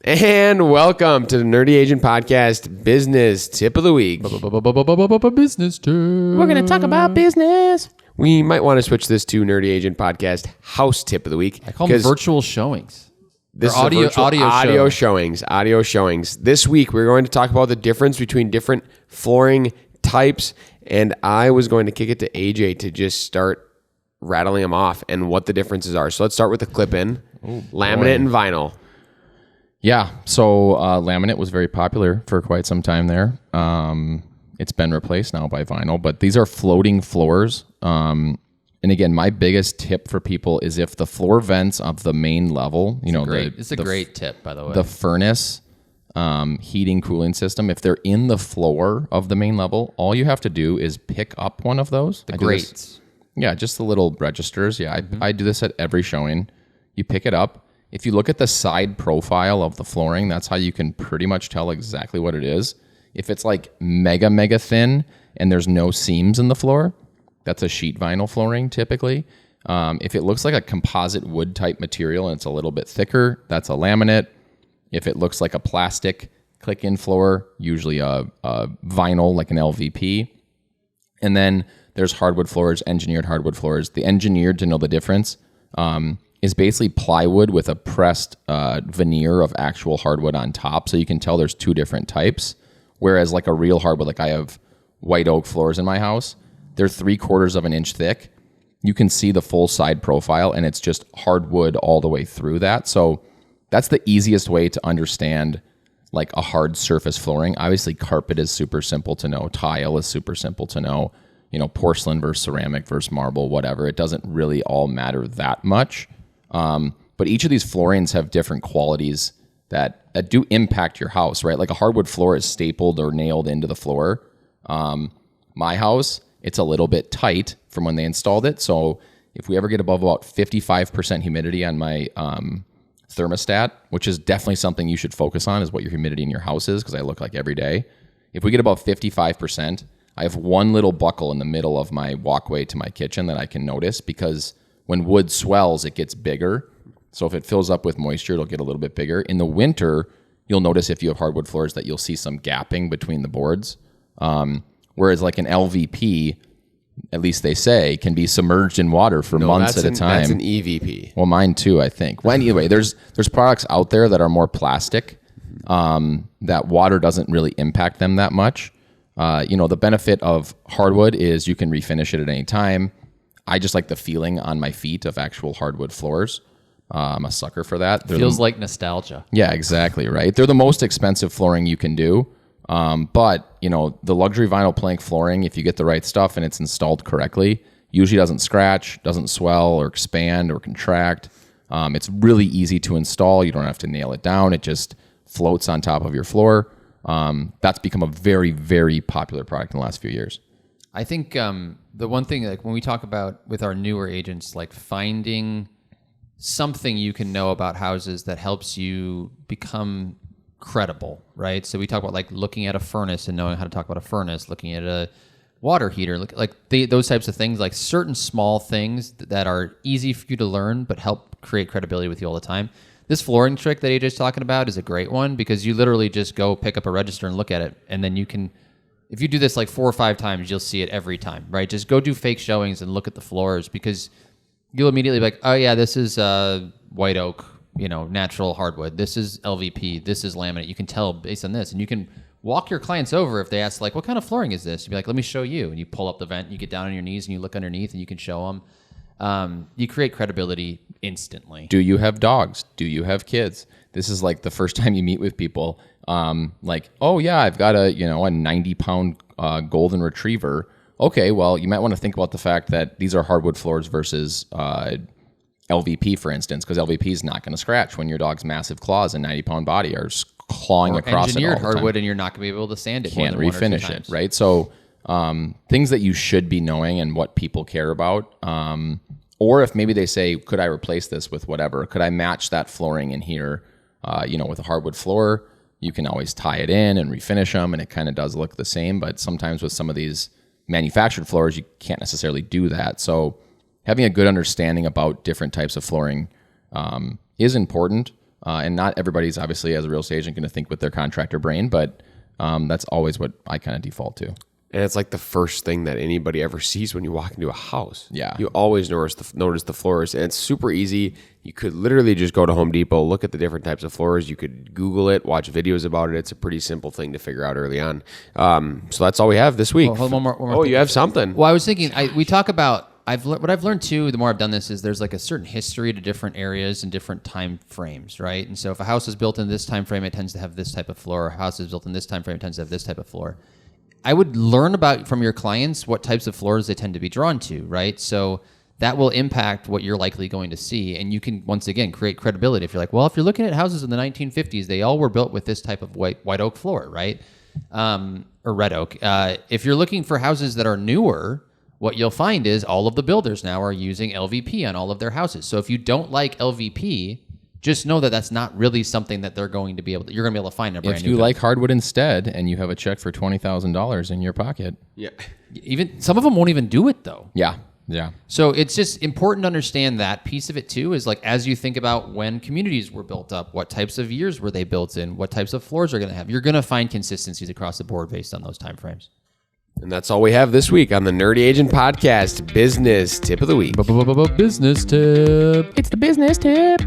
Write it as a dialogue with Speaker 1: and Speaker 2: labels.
Speaker 1: And welcome to the Nerdy Agent Podcast Business Tip of the Week.
Speaker 2: Business tip.
Speaker 3: We're going to talk about business.
Speaker 1: We might want to switch this to Nerdy Agent Podcast House Tip of the Week.
Speaker 2: I call them virtual showings.
Speaker 1: This
Speaker 2: Or
Speaker 1: is audio showings. This week, we're going to talk about the difference between different flooring types. And I was going to kick it to AJ to just start rattling them off and what the differences are. So let's start with the clip-in, laminate and vinyl.
Speaker 2: Yeah, so laminate was very popular for quite some time there. It's been replaced now by vinyl, but these are floating floors. And again, my biggest tip for people is if the floor vents of the main level,
Speaker 3: It's a great tip, by the way.
Speaker 2: The furnace, heating, cooling system, if they're in the floor of the main level, all you have to do is pick up one of those.
Speaker 3: The grates.
Speaker 2: Yeah, just the little registers. Yeah, I do this at every showing. You pick it up. If you look at the side profile of the flooring, that's how you can pretty much tell exactly what it is. If it's like mega thin and there's no seams in the floor, that's a sheet vinyl flooring typically. If it looks like a composite wood type material and it's a little bit thicker, that's a laminate. If it looks like a plastic click-in floor, usually a vinyl like an LVP. And then there's hardwood floors, engineered hardwood floors. The engineered, to know the difference, is basically plywood with a pressed veneer of actual hardwood on top. So you can tell there's two different types. Whereas like a real hardwood, like I have white oak floors in my house, they're 3/4 of an inch thick. You can see the full side profile and it's just hardwood all the way through that. So that's the easiest way to understand like a hard surface flooring. Obviously carpet is super simple to know. Tile is super simple to know. Porcelain versus ceramic versus marble, whatever. It doesn't really all matter that much. But each of these floorings have different qualities that do impact your house, right? Like a hardwood floor is stapled or nailed into the floor. My house, it's a little bit tight from when they installed it. So if we ever get above about 55% humidity on my thermostat, which is definitely something you should focus on, is what your humidity in your house is, because I look like every day. If we get above 55%, I have one little buckle in the middle of my walkway to my kitchen that I can notice, because when wood swells, it gets bigger. So if it fills up with moisture, it'll get a little bit bigger. In the winter, you'll notice if you have hardwood floors that you'll see some gapping between the boards. Whereas like an LVP, at least they say, can be submerged in water for months at a time.
Speaker 1: That's an EVP.
Speaker 2: Well, mine too, I think. Well, anyway, there's products out there that are more plastic, that water doesn't really impact them that much. The benefit of hardwood is you can refinish it at any time. I just like the feeling on my feet of actual hardwood floors. I'm a sucker for that.
Speaker 3: Feels like nostalgia.
Speaker 2: Yeah, exactly, right? They're the most expensive flooring you can do. But, the luxury vinyl plank flooring, if you get the right stuff and it's installed correctly, usually doesn't scratch, doesn't swell or expand or contract. It's really easy to install. You don't have to nail it down. It just floats on top of your floor. That's become a very, very popular product in the last few years.
Speaker 3: I think the one thing, like when we talk about with our newer agents, like finding something you can know about houses that helps you become credible, right? So we talk about like looking at a furnace and knowing how to talk about a furnace, looking at a water heater, those types of things, like certain small things that are easy for you to learn but help create credibility with you all the time. This flooring trick that AJ's talking about is a great one, because you literally just go pick up a register and look at it, and then you can, if you do this like 4 or 5 times, you'll see it every time, right? Just go do fake showings and look at the floors, because you'll immediately be like, oh yeah, this is white oak, natural hardwood. This is LVP. This is laminate. You can tell based on this, and you can walk your clients over if they ask like, what kind of flooring is this? You'd be like, let me show you. And you pull up the vent, and you get down on your knees and you look underneath and you can show them. You create credibility instantly.
Speaker 2: Do you have dogs? Do you have kids? This is like the first time you meet with people. Like, oh yeah, I've got a 90-pound golden retriever. Okay, well, you might want to think about the fact that these are hardwood floors versus LVP, for instance, because LVP is not going to scratch when your dog's massive claws and 90-pound body are clawing across it all the time.
Speaker 3: Engineered hardwood, and you're not going to be able to sand it.
Speaker 2: Can't refinish it, right? So things that you should be knowing and what people care about. Or if maybe they say, could I replace this with whatever? Could I match that flooring in here, with a hardwood floor? You can always tie it in and refinish them, and it kind of does look the same. But sometimes with some of these manufactured floors, you can't necessarily do that. So having a good understanding about different types of flooring is important. And not everybody's obviously as a real estate agent going to think with their contractor brain, but that's always what I kind of default to.
Speaker 1: And it's like the first thing that anybody ever sees when you walk into a house.
Speaker 2: Yeah.
Speaker 1: You always notice the floors. And it's super easy. You could literally just go to Home Depot, look at the different types of floors. You could Google it, watch videos about it. It's a pretty simple thing to figure out early on. So that's all we have this week.
Speaker 3: Well, hold on, one more
Speaker 1: Oh,
Speaker 3: thing.
Speaker 1: you have something.
Speaker 3: Well, I was thinking, we talk about, what I've learned too, the more I've done this, is there's like a certain history to different areas and different time frames, right? And so if a house is built in this time frame, it tends to have this type of floor. A house is built in this time frame, it tends to have this type of floor. I would learn about from your clients what types of floors they tend to be drawn to, right? So that will impact what you're likely going to see. And you can, once again, create credibility. If you're like, well, if you're looking at houses in the 1950s, they all were built with this type of white oak floor, right? Or red oak. If you're looking for houses that are newer, what you'll find is all of the builders now are using LVP on all of their houses. So if you don't like LVP, just know that that's not really something that they're going to be able to, you're going to be able to find in a brand new
Speaker 2: If you
Speaker 3: building.
Speaker 2: like hardwood instead and you have a check for $20,000 in your pocket.
Speaker 1: Yeah.
Speaker 3: Even some of them won't even do it though.
Speaker 2: Yeah. Yeah.
Speaker 3: So it's just important to understand that piece of it too, is like, as you think about when communities were built up, what types of years were they built in, what types of floors are going to have, you're going to find consistencies across the board based on those timeframes.
Speaker 1: And that's all we have this week on the Nerdy Agent Podcast Business Tip of the Week.
Speaker 3: Business tip.
Speaker 2: It's the business tip.